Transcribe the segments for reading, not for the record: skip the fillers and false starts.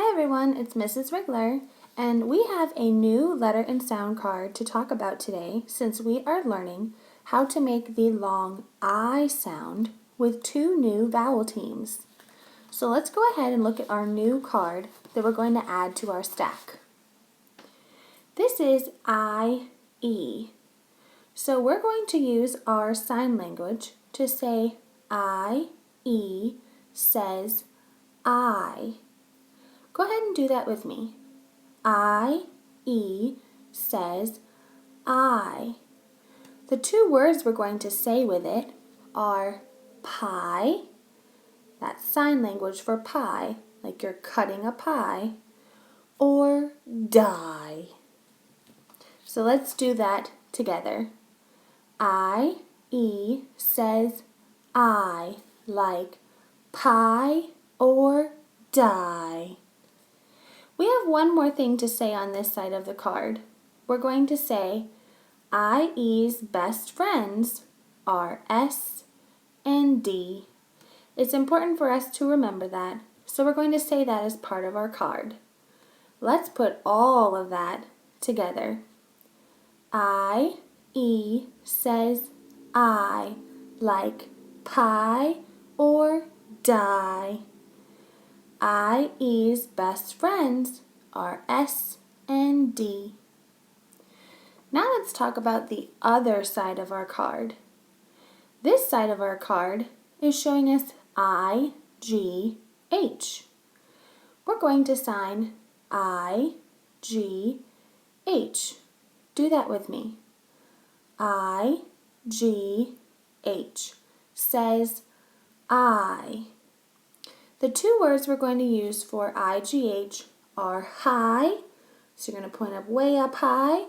Hi everyone, it's Mrs. Wriggler, and we have a new letter and sound card to talk about today since we are learning how to make the long I sound with two new vowel teams. So let's go ahead and look at our new card that we're going to add to our stack. This is I-E. So we're going to use our sign language to say I-E says I. Go ahead and do that with me. I-E says I. The two words we're going to say with it are pie, that's sign language for pie, like you're cutting a pie, or die. So let's do that together. I-E says I, like pie or die. We have one more thing to say on this side of the card. We're going to say I-E's best friends are S and D. It's important for us to remember that, so we're going to say that as part of our card. Let's put all of that together. I-E says I, like pie or die. I-E's best friends are S and D. Now let's talk about the other side of our card. This side of our card is showing us I-G-H. We're going to sign I-G-H. Do that with me. I-G-H says I. The two words we're going to use for I-G-H are high, so you're going to point up way up high,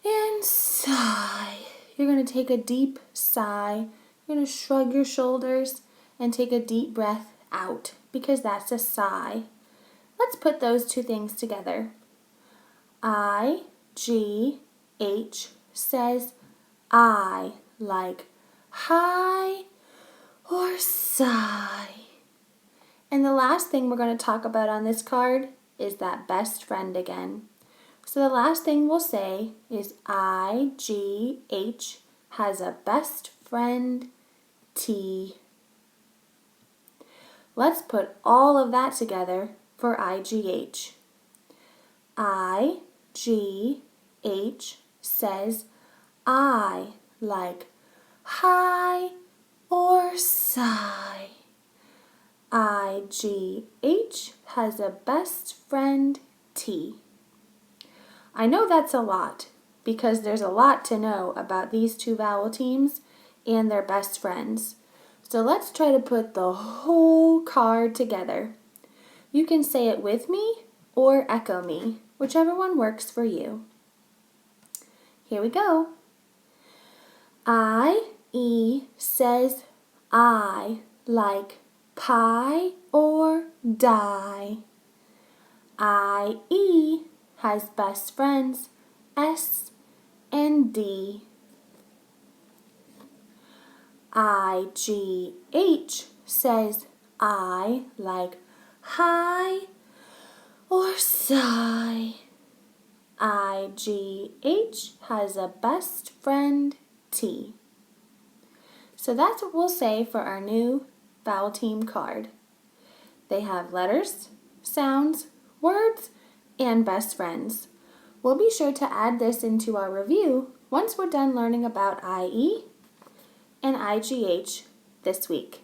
and sigh. You're going to take a deep sigh. You're going to shrug your shoulders and take a deep breath out because that's a sigh. Let's put those two things together. I-G-H says I, like high or sigh. And the last thing we're going to talk about on this card is that best friend again. So the last thing we'll say is I-G-H has a best friend T. Let's put all of that together for I-G-H. I-G-H says I, like high or sigh. I-G-H has a best friend T. I know that's a lot because there's a lot to know about these two vowel teams and their best friends. So let's try to put the whole card together. You can say it with me or echo me, whichever one works for you. Here we go. I-E says I, like pie or die. I-E has best friends S and D. I-G-H says I, like high or sigh. I-G-H has a best friend T. So that's what we'll say for our new vowel team card. They have letters, sounds, words, and best friends. We'll be sure to add this into our review once we're done learning about I-E and I-G-H this week.